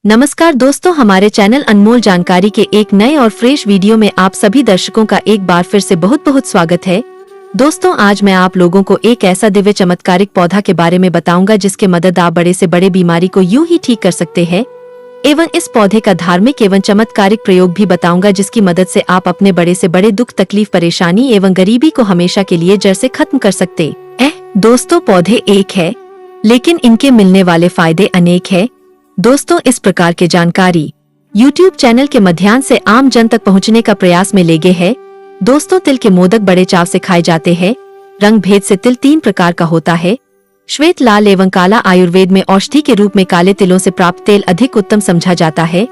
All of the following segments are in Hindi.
नमस्कार दोस्तों, हमारे चैनल अनमोल जानकारी के एक नए और फ्रेश वीडियो में आप सभी दर्शकों का एक बार फिर से बहुत बहुत स्वागत है। दोस्तों, आज मैं आप लोगों को एक ऐसा दिव्य चमत्कारिक पौधा के बारे में बताऊंगा जिसके मदद आप बड़े से बड़े बीमारी को यूं ही ठीक कर सकते हैं। एवं इस पौधे का धार्मिक एवं चमत्कारिक प्रयोग भी बताऊंगा जिसकी मदद से आप अपने बड़े से बड़े दुख, तकलीफ, परेशानी एवं गरीबी को हमेशा के लिए जड़ से खत्म कर सकते हैं। दोस्तों, पौधे एक है लेकिन इनके मिलने वाले फायदे अनेक है। दोस्तों, इस प्रकार के जानकारी YouTube चैनल के माध्यम से आम जन तक पहुंचने का प्रयास में लेगे है। दोस्तों, तिल के मोदक बड़े चाव से खाए जाते हैं। रंग भेद से तिल 3 प्रकार का होता है, श्वेत, लाल एवं काला। आयुर्वेद में औषधि के रूप में काले तिलों से प्राप्त तेल अधिक उत्तम समझा जाता है।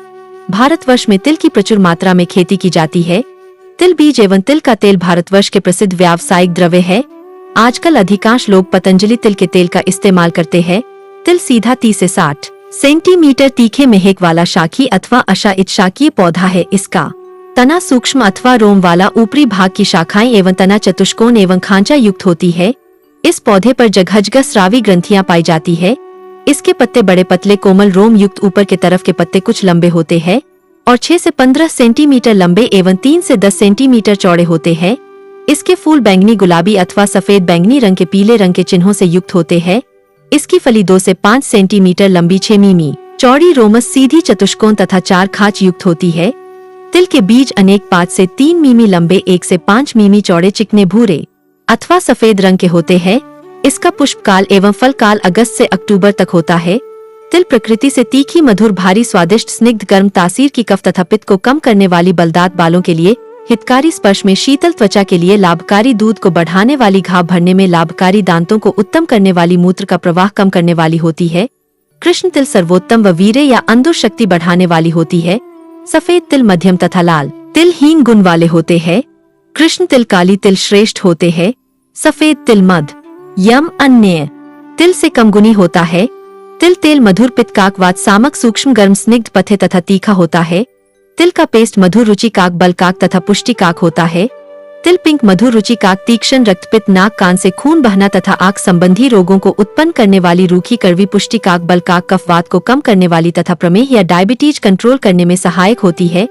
भारतवर्ष में तिल की प्रचुर मात्रा में खेती की जाती है। तिल बीज एवं तिल का तेल भारतवर्ष के प्रसिद्ध व्यावसायिक द्रव्य है। आजकल अधिकांश लोग पतंजलि तिल के तेल का इस्तेमाल करते हैं। तिल सीधा 30 से 60 सेंटीमीटर तीखे मेहक वाला शाखी अथवा अशाखित शाकीय पौधा है। इसका तना सूक्ष्म अथवा रोम वाला, ऊपरी भाग की शाखाएं एवं तना चतुष्कोण एवं खांचा युक्त होती है। इस पौधे पर जगह स्रावी ग्रंथियां पाई जाती है। इसके पत्ते बड़े, पतले, कोमल, रोम युक्त। ऊपर के तरफ के पत्ते कुछ लंबे होते हैं और 6 से 15 सेंटीमीटर लंबे एवं 3 से 10 सेंटीमीटर चौड़े होते हैं। इसके फूल बैंगनी, गुलाबी अथवा सफेद बैंगनी रंग के पीले रंग के चिन्हों से युक्त होते हैं। इसकी फली 2 से 5 सेंटीमीटर लंबी, 6 मिमी चौड़ी, रोमस, सीधी, चतुष्कोण तथा 4 खांच युक्त होती है। तिल के बीज अनेक 5 से 3 मिमी लंबे, 1 से 5 मिमी चौड़े, चिकने भूरे अथवा सफेद रंग के होते हैं। इसका पुष्प काल एवं फल काल अगस्त से अक्टूबर तक होता है। तिल प्रकृति से तीखी, मधुर, भारी, स्वादिष्ट, स्निग्ध, गर्म तासीर की, कफ तथा पित्त को कम करने वाली, बलदार बालों के लिए हितकारी, स्पर्श में शीतल, त्वचा के लिए लाभकारी, दूध को बढ़ाने वाली, घाव भरने में लाभकारी, दांतों को उत्तम करने वाली, मूत्र का प्रवाह कम करने वाली होती है। कृष्ण तिल सर्वोत्तम व वीर्य या अंदर शक्ति बढ़ाने वाली होती है। सफेद तिल मध्यम तथा लाल तिल हीन गुण वाले होते हैं। कृष्ण तिल, काली तिल श्रेष्ठ होते हैं। सफेद तिल मध, यम, अन्य तिल से कम गुणी होता है। तिल तेल मधुर, पित्तकाक, सामक, सूक्ष्म, गर्म, स्निग्ध, पथे तथा तीखा होता है। तिल का पेस्ट मधुर, रुचिकाक, बलकाक तथा पुष्टिकाक होता है। तिल पिंक, मधुर, रुचिकाक, तीक्ष्ण, रक्तपित्त, नाक कान से खून बहना तथा आंख संबंधी रोगों को उत्पन्न करने वाली, रूखी, कड़वी, पुष्टिकाक, बलकाक, कफवात को कम करने वाली तथा प्रमेह या डायबिटीज कंट्रोल करने में सहायक होती है।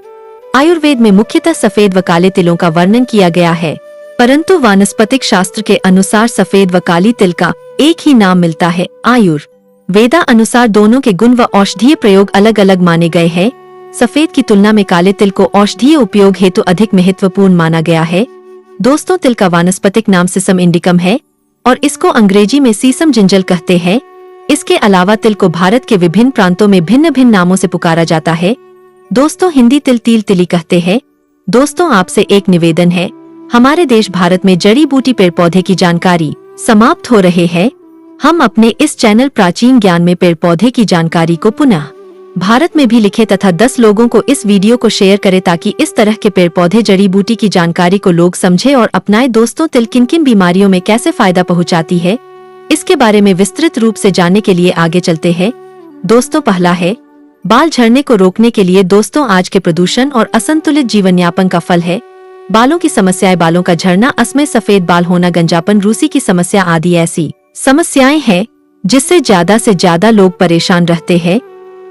आयुर्वेद में मुख्यतः सफेद व काले तिलों का वर्णन किया गया है, परंतु वानस्पतिक शास्त्र के अनुसार सफेद व काली तिल का एक ही नाम मिलता है। आयुर्वेदा अनुसार दोनों के गुण व औषधीय प्रयोग अलग अलग माने गए हैं। सफेद की तुलना में काले तिल को औषधीय उपयोग हेतु अधिक महत्वपूर्ण माना गया है। दोस्तों, तिल का वानस्पतिक नाम सिसम इंडिकम है और इसको अंग्रेजी में सीसम जिंजल कहते हैं। इसके अलावा तिल को भारत के विभिन्न प्रांतों में भिन्न भिन्न नामों से पुकारा जाता है। दोस्तों, हिंदी तिल तिल तिली कहते हैं। दोस्तों, आपसे एक निवेदन है, हमारे देश भारत में जड़ी बूटी पेड़ पौधे की जानकारी समाप्त हो रहे हैं। हम अपने इस चैनल प्राचीन ज्ञान में पेड़ पौधे की जानकारी को पुनः भारत में भी लिखे तथा 10 लोगों को इस वीडियो को शेयर करें ताकि इस तरह के पेड़ पौधे, जड़ी बूटी की जानकारी को लोग समझे और अपनाएं। दोस्तों, तिल किन किन बीमारियों में कैसे फायदा पहुंचाती है, इसके बारे में विस्तृत रूप से जानने के लिए आगे चलते हैं। दोस्तों, पहला है बाल झड़ने को रोकने के लिए। दोस्तों, आज के प्रदूषण और असंतुलित जीवन यापन का फल है बालों की समस्याएं। बालों का झड़ना, असमय सफेद बाल होना, गंजापन, रूसी की समस्या आदि ऐसी समस्याएं हैं जिससे ज्यादा से ज्यादा लोग परेशान रहते हैं।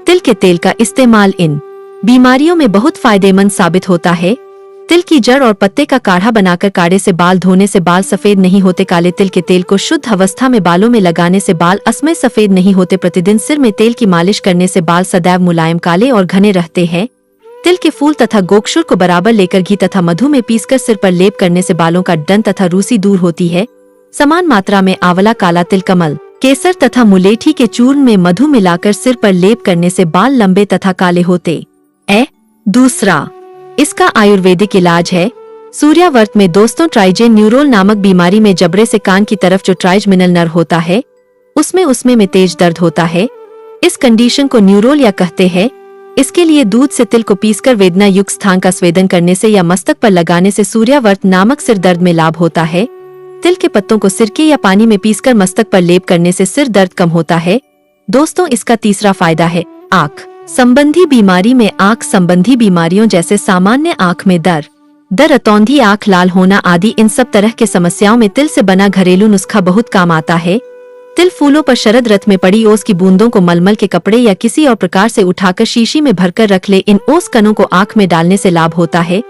तिल के तेल का इस्तेमाल इन बीमारियों में बहुत फायदेमंद साबित होता है। तिल की जड़ और पत्ते का काढ़ा बनाकर काढ़े से बाल धोने से बाल सफेद नहीं होते। काले तिल के तेल को शुद्ध अवस्था में बालों में लगाने से बाल असमय सफेद नहीं होते। प्रतिदिन सिर में तेल की मालिश करने से बाल सदैव मुलायम, काले और घने रहते हैं। तिल के फूल तथा गोक्षुर को बराबर लेकर घी तथा मधु में पीसकर सिर पर लेप करने से बालों का डन तथा रूसी दूर होती है। समान मात्रा में आंवला, काला तिल, कमल, केसर तथा मुलेठी के चूर्ण में मधु मिलाकर सिर पर लेप करने से बाल लंबे तथा काले होते हैं। दूसरा, इसका आयुर्वेदिक इलाज है सूर्यावर्त में। दोस्तों, ट्राइजेन न्यूरोल नामक बीमारी में जबड़े से कान की तरफ जो ट्राइजमिनल नर्व होता है उसमें में तेज दर्द होता है। इस कंडीशन को न्यूरोल या कहते हैं। इसके लिए दूध से तिल को पीसकर वेदना युक्त स्थान का स्वेदन करने से या मस्तक पर लगाने से सूर्यावर्त नामक सिर दर्द में लाभ होता है। तिल के पत्तों को सिरके या पानी में पीसकर मस्तक पर लेप करने से सिर दर्द कम होता है। दोस्तों, इसका तीसरा फायदा है आँख संबंधी बीमारी में। आँख संबंधी बीमारियों जैसे सामान्य आँख में दर्द, रतौंधी, आँख लाल होना आदि इन सब तरह के समस्याओं में तिल से बना घरेलू नुस्खा बहुत काम आता है। तिल फूलों पर शरद रथ में पड़ी ओस की बूंदों को मलमल के कपड़े या किसी और प्रकार से उठाकर शीशी में भरकर रख ले। इन ओस कणों को आंख में डालने से लाभ होता है।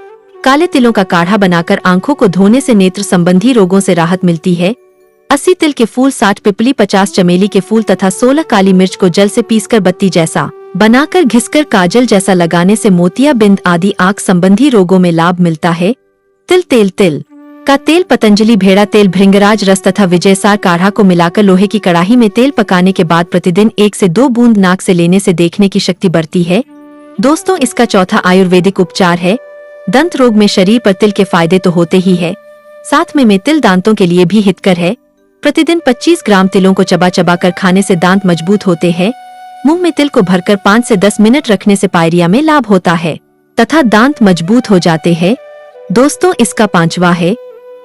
काले तिलों का काढ़ा बनाकर आंखों को धोने से नेत्र संबंधी रोगों से राहत मिलती है। 80 तिल के फूल, 60 पिपली, 50 चमेली के फूल तथा 16 काली मिर्च को जल से पीसकर बत्ती जैसा बनाकर घिसकर काजल जैसा लगाने से मोतियाबिंद आदि आंख संबंधी रोगों में लाभ मिलता है। तिल का तेल, पतंजलि भेड़ा तेल, भृंगराज रस तथा विजयसार काढ़ा को मिलाकर लोहे की कड़ाही में तेल पकाने के बाद प्रतिदिन 1 से 2 बूंद नाक से लेने से देखने की शक्ति बढ़ती है। दोस्तों, इसका चौथा आयुर्वेदिक उपचार है। दंत रोग में शरीर पर तिल के फायदे तो होते ही है, साथ में तिल दांतों के लिए भी हितकर है। प्रतिदिन 25 ग्राम तिलों को चबा चबा कर खाने से दांत मजबूत होते हैं। मुंह में तिल को भरकर 5 से 10 मिनट रखने से पायरिया में लाभ होता है तथा दांत मजबूत हो जाते हैं। दोस्तों, इसका पांचवा है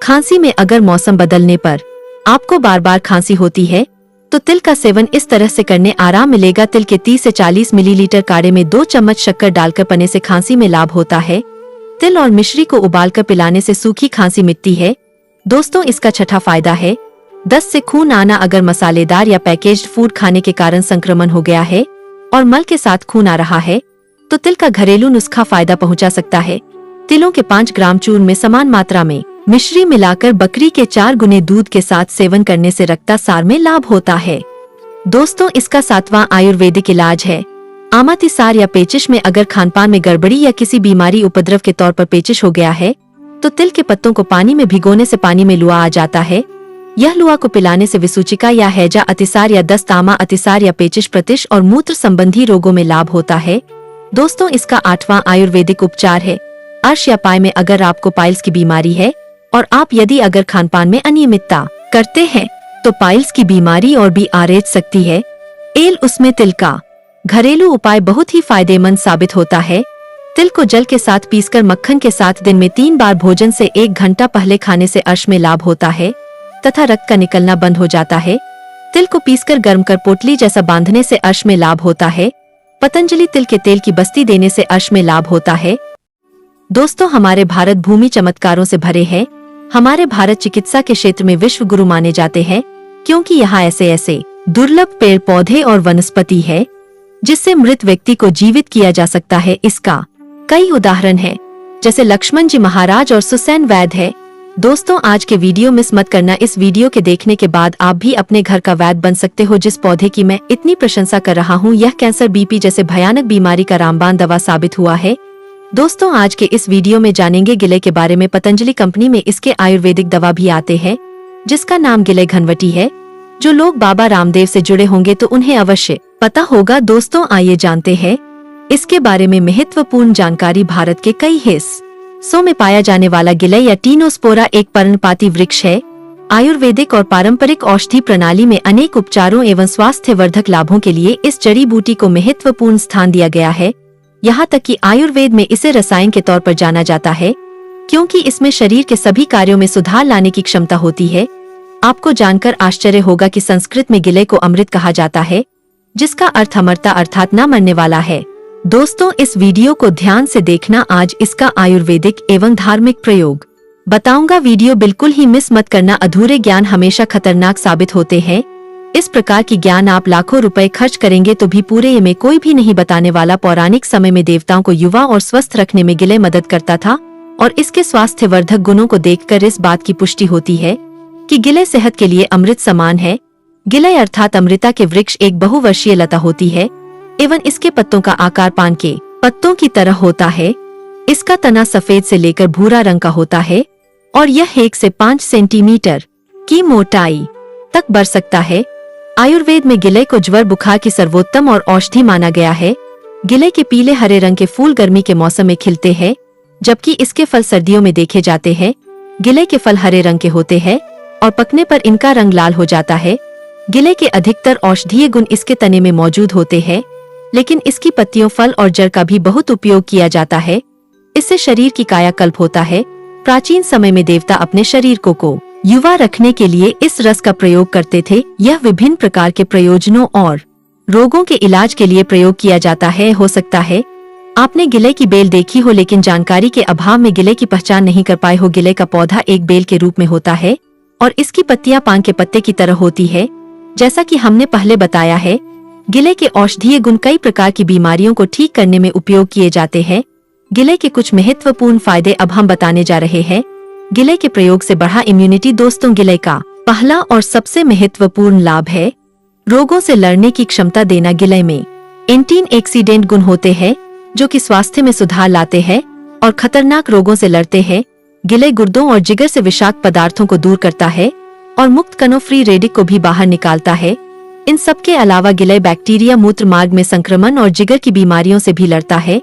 खांसी में अगर मौसम बदलने पर आपको बार बार खांसी होती है तो तिल का सेवन इस तरह से करने आराम मिलेगा। तिल के 30 से 40 मिलीलीटर काढ़े में 2 चम्मच शक्कर डालकर पने से खांसी में लाभ होता है। तिल और मिश्री को उबालकर पिलाने से सूखी खांसी मिटती है। दोस्तों, इसका छठा फायदा है दस्त से खून आना। अगर मसालेदार या पैकेज्ड फूड खाने के कारण संक्रमण हो गया है और मल के साथ खून आ रहा है तो तिल का घरेलू नुस्खा फायदा पहुंचा सकता है। तिलों के 5 ग्राम चूर्ण में समान मात्रा में मिश्री मिलाकर बकरी के 4 गुने दूध के साथ सेवन करने से रक्तासार में लाभ होता है। दोस्तों, इसका 7वां आयुर्वेदिक इलाज है आमातिसार या पेचिश में अगर खानपान में गड़बड़ी या किसी बीमारी उपद्रव के तौर पर पेचिश हो गया है तो तिल के पत्तों को पानी में भिगोने से पानी में लुआ आ जाता है। यह लुआ को पिलाने से विसूचिका या हैजा अतिसार या दस्त, आमा अतिसार या पेचिश, प्रतिश और मूत्र संबंधी रोगों में लाभ होता है। दोस्तों, इसका 8वां आयुर्वेदिक उपचार है अर्श या पाय में अगर आपको पाइल्स की बीमारी है और आप यदि अगर खानपान में अनियमितता करते हैं तो पाइल्स की बीमारी और भी आरेज सकती है। एल उसमें तिल का घरेलू उपाय बहुत ही फायदेमंद साबित होता है। तिल को जल के साथ पीसकर मक्खन के साथ दिन में 3 बार भोजन से 1 घंटा पहले खाने से अर्श में लाभ होता है तथा रक्त का निकलना बंद हो जाता है। तिल को पीसकर गर्म कर पोटली जैसा बांधने से अर्श में लाभ होता है। पतंजलि तिल के तेल की बस्ती देने से अर्श में लाभ होता है। दोस्तों, हमारे भारत भूमि चमत्कारों से भरे है। हमारे भारत चिकित्सा के क्षेत्र में विश्व गुरु माने जाते हैं क्योंकि यहाँ ऐसे दुर्लभ पेड़ पौधे और वनस्पति है जिससे मृत व्यक्ति को जीवित किया जा सकता है। इसका कई उदाहरण है, जैसे लक्ष्मण जी महाराज और सुसैन वैद्य है। दोस्तों, आज के वीडियो मिस मत करना। इस वीडियो के देखने के बाद आप भी अपने घर का वैद्य बन सकते हो। जिस पौधे की मैं इतनी प्रशंसा कर रहा हूँ, यह कैंसर, बीपी जैसे भयानक बीमारी का रामबाण दवा साबित हुआ है। दोस्तों, आज के इस वीडियो में जानेंगे गिले के बारे में। पतंजलि कंपनी में इसके आयुर्वेदिक दवा भी आते हैं जिसका नाम गिले घनवटी है। जो लोग बाबा रामदेव से जुड़े होंगे तो उन्हें अवश्य पता होगा। दोस्तों, आइए जानते हैं इसके बारे में महत्वपूर्ण जानकारी। भारत के कई हिस्सों में पाया जाने वाला गिलय या टीनोस्पोरा एक पर्णपाती वृक्ष है। आयुर्वेदिक और पारंपरिक औषधि प्रणाली में अनेक उपचारों एवं स्वास्थ्यवर्धक लाभों के लिए इस जड़ी बूटी को महत्वपूर्ण स्थान दिया गया है। यहाँ तक कि आयुर्वेद में इसे रसायन के तौर पर जाना जाता है क्योंकि इसमें शरीर के सभी कार्यों में सुधार लाने की क्षमता होती है। आपको जानकर आश्चर्य होगा कि संस्कृत में गिले को अमृत कहा जाता है जिसका अर्थ अमरता अर्थात न मरने वाला है। दोस्तों, इस वीडियो को ध्यान से देखना। आज इसका आयुर्वेदिक एवं धार्मिक प्रयोग बताऊंगा। वीडियो बिल्कुल ही मिस मत करना। अधूरे ज्ञान हमेशा खतरनाक साबित होते हैं। इस प्रकार की ज्ञान आप लाखों रुपए खर्च करेंगे तो भी पूरे में कोई भी नहीं बताने वाला। पौराणिक समय में देवताओं को युवा और स्वस्थ रखने में गिले मदद करता था और इसके स्वास्थ्यवर्धक गुणों को देखकर इस बात की पुष्टि होती है कि गिले सेहत के लिए अमृत समान है। गिलय अर्थात अमृता के वृक्ष एक बहुवर्षीय लता होती है एवं इसके पत्तों का आकार पान के पत्तों की तरह होता है। इसका तना सफेद से लेकर भूरा रंग का होता है और यह 1 से 5 सेंटीमीटर की मोटाई तक बढ़ सकता है। आयुर्वेद में गिलय को ज्वर बुखार की सर्वोत्तम और औषधि माना गया है। गिलय के पीले हरे रंग के फूल गर्मी के मौसम में खिलते हैं जबकि इसके फल सर्दियों में देखे जाते हैं। गिलय के फल हरे रंग के होते हैं और पकने पर इनका रंग लाल हो जाता है। गिलय के अधिकतर औषधीय गुण इसके तने में मौजूद होते हैं, लेकिन इसकी पत्तियों, फल और जड़ का भी बहुत उपयोग किया जाता है। इससे शरीर की कायाकल्प होता है। प्राचीन समय में देवता अपने शरीर को युवा रखने के लिए इस रस का प्रयोग करते थे। यह विभिन्न प्रकार के प्रयोजनों और रोगों के इलाज के लिए प्रयोग किया जाता है। हो सकता है आपने गिलय की बेल देखी हो लेकिन जानकारी के अभाव में गिलय की पहचान नहीं कर पाए हो। गिलय का पौधा एक बेल के रूप में होता है और इसकी पत्तियां पान के पत्ते की तरह होती है। जैसा कि हमने पहले बताया है, गिले के औषधीय गुण कई प्रकार की बीमारियों को ठीक करने में उपयोग किए जाते हैं। गिले के कुछ महत्वपूर्ण फायदे अब हम बताने जा रहे हैं। गिले के प्रयोग से बढ़ा इम्यूनिटी। दोस्तों, गिले का पहला और सबसे महत्वपूर्ण लाभ है रोगों से लड़ने की क्षमता देना। गिले में एंटी ऑक्सीडेंट गुण होते हैं जो कि स्वास्थ्य में सुधार लाते हैं और खतरनाक रोगों से लड़ते हैं। गिले गुर्दों और जिगर से विषाक्त पदार्थों को दूर करता है और मुक्त कणों फ्री रेडिक को भी बाहर निकालता है। इन सब के अलावा गिले बैक्टीरिया, मूत्र मार्ग में संक्रमण और जिगर की बीमारियों से भी लड़ता है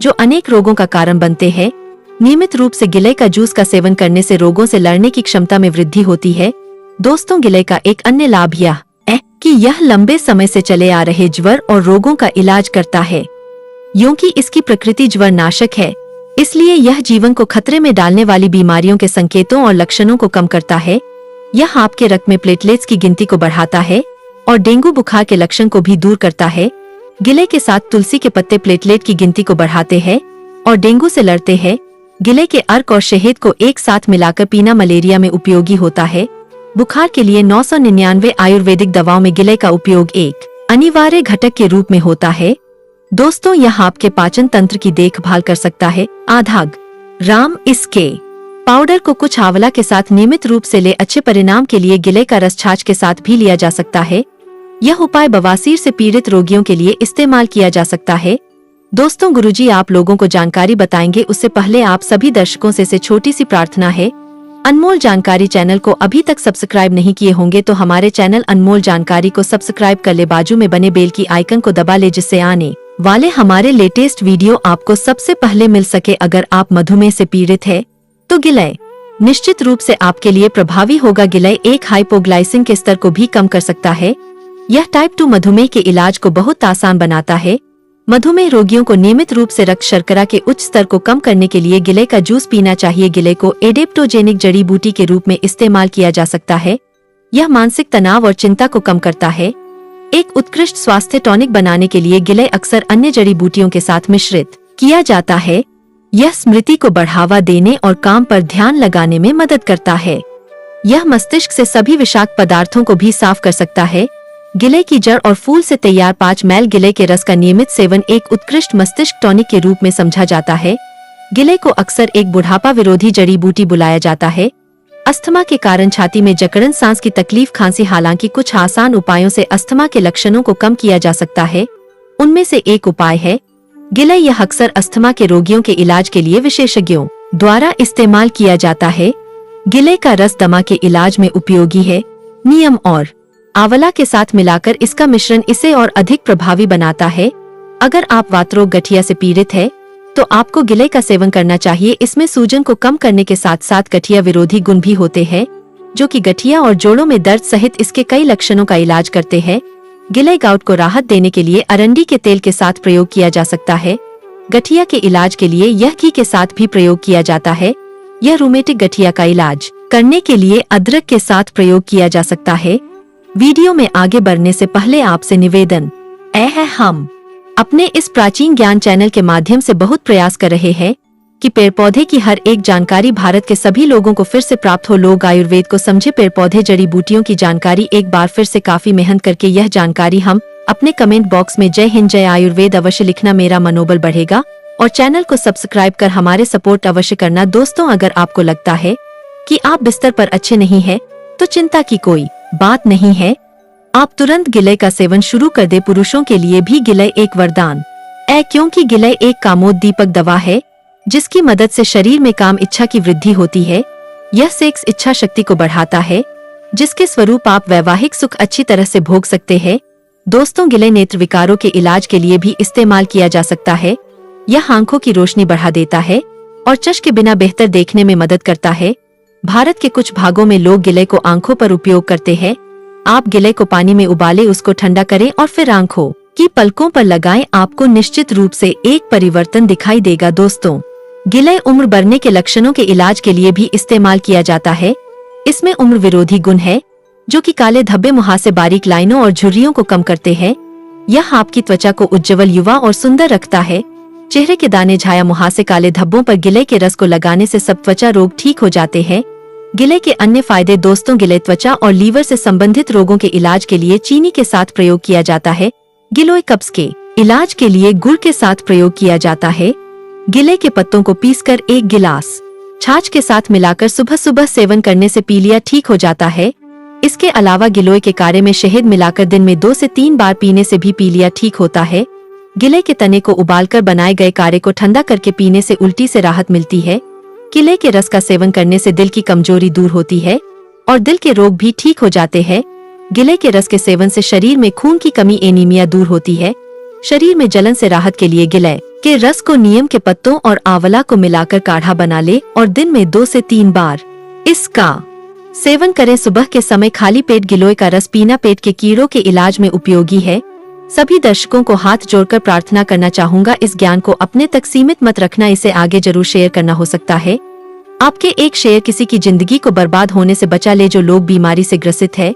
जो अनेक रोगों का कारण बनते हैं। नियमित रूप से गिले का जूस का सेवन करने से रोगों से लड़ने की क्षमता में वृद्धि होती है। दोस्तों, गिले का एक अन्य लाभ यह है कि यह लंबे समय से चले आ रहे ज्वर और रोगों का इलाज करता है। क्योंकि इसकी प्रकृति ज्वर नाशक है, इसलिए यह जीवन को खतरे में डालने वाली बीमारियों के संकेतों और लक्षणों को कम करता है। यह आपके रक्त में प्लेटलेट्स की गिनती को बढ़ाता है और डेंगू बुखार के लक्षण को भी दूर करता है। गिले के साथ तुलसी के पत्ते प्लेटलेट की गिनती को बढ़ाते हैं और डेंगू से लड़ते हैं। गिले के अर्क और शहद को एक साथ मिलाकर पीना मलेरिया में उपयोगी होता है। बुखार के लिए 999 आयुर्वेदिक दवाओं में गिले का उपयोग एक अनिवार्य घटक के रूप में होता है। दोस्तों, यह आपके पाचन तंत्र की देखभाल कर सकता है। आधा ग्राम इसके पाउडर को कुछ आंवला के साथ नियमित रूप से ले अच्छे परिणाम के लिए गिले का रस छाछ के साथ भी लिया जा सकता है। यह उपाय बवासीर से पीड़ित रोगियों के लिए इस्तेमाल किया जा सकता है। दोस्तों, गुरुजी आप लोगों को जानकारी बताएंगे, उससे पहले आप सभी दर्शकों से छोटी सी प्रार्थना है। अनमोल जानकारी चैनल को अभी तक सब्सक्राइब नहीं किए होंगे तो हमारे चैनल अनमोल जानकारी को सब्सक्राइब कर ले, बाजू में बने बेल की आइकन को दबा ले जिससे आने वाले हमारे लेटेस्ट वीडियो आपको सबसे पहले मिल सके। अगर आप मधुमेह से पीड़ित है तो गिले निश्चित रूप से आपके लिए प्रभावी होगा। गिले एक हाइपोग्लाइसिन के स्तर को भी कम कर सकता है। यह टाइप 2 मधुमेह के इलाज को बहुत आसान बनाता है। मधुमेह रोगियों को नियमित रूप से रक्त शर्करा के उच्च स्तर को कम करने के लिए गिले का जूस पीना चाहिए। गिले को एडेप्टोजेनिक जड़ी बूटी के रूप में इस्तेमाल किया जा सकता है। यह मानसिक तनाव और चिंता को कम करता है। एक उत्कृष्ट स्वास्थ्य टॉनिक बनाने के लिए गिले अक्सर अन्य जड़ी बूटियों के साथ मिश्रित किया जाता है। यह स्मृति को बढ़ावा देने और काम पर ध्यान लगाने में मदद करता है। यह मस्तिष्क से सभी विषाक्त पदार्थों को भी साफ कर सकता है। गिले की जड़ और फूल से तैयार 5 मैल गिले के रस का नियमित सेवन एक उत्कृष्ट मस्तिष्क टॉनिक के रूप में समझा जाता है। गिले को अक्सर एक बुढ़ापा विरोधी जड़ी बूटी बुलाया जाता है। अस्थमा के कारण छाती में जकड़न, सांस की तकलीफ, खांसी, हालांकि कुछ आसान उपायों से अस्थमा के लक्षणों को कम किया जा सकता है। उनमें से एक उपाय है गिले। यह अक्सर अस्थमा के रोगियों के इलाज के लिए विशेषज्ञों द्वारा इस्तेमाल किया जाता है। गिले का रस दमा के इलाज में उपयोगी है। नीम और आंवला के साथ मिलाकर इसका मिश्रण इसे और अधिक प्रभावी बनाता है। अगर आप वातरोग, गठिया से पीड़ित है तो आपको गिले का सेवन करना चाहिए। इसमें सूजन को कम करने के साथ साथ गठिया विरोधी गुण भी होते हैं जो कि गठिया और जोड़ों में दर्द सहित इसके कई लक्षणों का इलाज करते हैं। गिले गाउट को राहत देने के लिए अरंडी के तेल के साथ प्रयोग किया जा सकता है। गठिया के इलाज के लिए यह घी के साथ भी प्रयोग किया जाता है। यह रूमेटिक गठिया का इलाज करने के लिए अदरक के साथ प्रयोग किया जा सकता है। वीडियो में आगे बढ़ने से पहले आपसे निवेदन है, हम अपने इस प्राचीन ज्ञान चैनल के माध्यम से बहुत प्रयास कर रहे हैं कि पेड़ पौधे की हर एक जानकारी भारत के सभी लोगों को फिर से प्राप्त हो। लोग आयुर्वेद को समझे, पेड़ पौधे, जड़ी बूटियों की जानकारी एक बार फिर से काफी मेहनत करके यह जानकारी हम अपने कमेंट बॉक्स में जय हिंद, जय आयुर्वेद अवश्य लिखना, मेरा मनोबल बढ़ेगा। और चैनल को सब्सक्राइब कर हमारे सपोर्ट अवश्य करना। दोस्तों, अगर आपको लगता है कि आप बिस्तर पर अच्छे नहीं है तो चिंता की कोई बात नहीं है। आप तुरंत गिले का सेवन शुरू कर दे। पुरुषों के लिए भी गिले एक वरदान है, क्योंकि गिले एक कामोद्दीपक दवा है जिसकी मदद से शरीर में काम इच्छा की वृद्धि होती है। यह सेक्स इच्छा शक्ति को बढ़ाता है जिसके स्वरूप आप वैवाहिक सुख अच्छी तरह से भोग सकते हैं। दोस्तों, गिले नेत्र विकारों के इलाज के लिए भी इस्तेमाल किया जा सकता है। यह आंखों की रोशनी बढ़ा देता है और चश्म के बिना बेहतर देखने में मदद करता है। भारत के कुछ भागों में लोग गिले को आंखों पर उपयोग करते हैं। आप गिले को पानी में उबाले, उसको ठंडा करें और फिर आंखों की पलकों पर लगाएं। आपको निश्चित रूप से एक परिवर्तन दिखाई देगा। दोस्तों, गिले उम्र बढ़ने के लक्षणों के इलाज के लिए भी इस्तेमाल किया जाता है। इसमें उम्र विरोधी गुण है जो कि काले धब्बे, मुहासे, बारीक लाइनों और झुर्रियों को कम करते हैं। यह आपकी त्वचा को उज्ज्वल, युवा और सुंदर रखता है। चेहरे के दाने, झाया, मुहासे, काले धब्बों पर गिले के रस को लगाने से सब त्वचा रोग ठीक हो जाते हैं। गिले के अन्य फायदे। दोस्तों, गिले त्वचा और लीवर से संबंधित रोगों के इलाज के लिए चीनी के साथ प्रयोग किया जाता है। गिलोय कब्ज के इलाज के लिए गुड़ के साथ प्रयोग किया जाता है। गिले के पत्तों को पीसकर 1 गिलास छाछ के साथ मिलाकर सुबह सुबह सेवन करने से पीलिया ठीक हो जाता है। इसके अलावा गिलोय के काढ़े में शहद मिलाकर दिन में 2 से 3 बार पीने से भी पीलिया ठीक होता है। गिले के तने को उबालकर बनाए गए काढ़े को ठंडा करके पीने से उल्टी से राहत मिलती है। गिले के रस का सेवन करने से दिल की कमजोरी दूर होती है और दिल के रोग भी ठीक हो जाते हैं। गिले के रस के सेवन से शरीर में खून की कमी एनीमिया दूर होती है। शरीर में जलन से राहत के लिए गिले के रस को नीम के पत्तों और आंवला को मिलाकर काढ़ा बना ले और दिन में 2 से 3 बार इसका सेवन करें। सुबह के समय खाली पेट गिलोय का रस पीना पेट के कीड़ों के इलाज में उपयोगी है। सभी दर्शकों को हाथ जोड़कर प्रार्थना करना चाहूंगा, इस ज्ञान को अपने तक सीमित मत रखना, इसे आगे जरूर शेयर करना हो सकता है। आपके एक शेयर किसी की जिंदगी को बर्बाद होने से बचा ले। जो लोग बीमारी से ग्रसित है,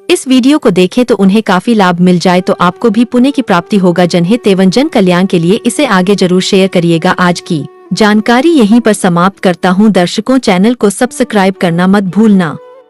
इस वीडियो को देखें तो उन्हें काफी लाभ मिल जाए तो आपको भी पुण्य की प्राप्ति होगा। जनहित एवं जन कल्याण के लिए इसे आगे जरूर शेयर करिएगा। आज की जानकारी यहीं पर समाप्त करता हूँ। दर्शकों, चैनल को सब्सक्राइब करना मत भूलना।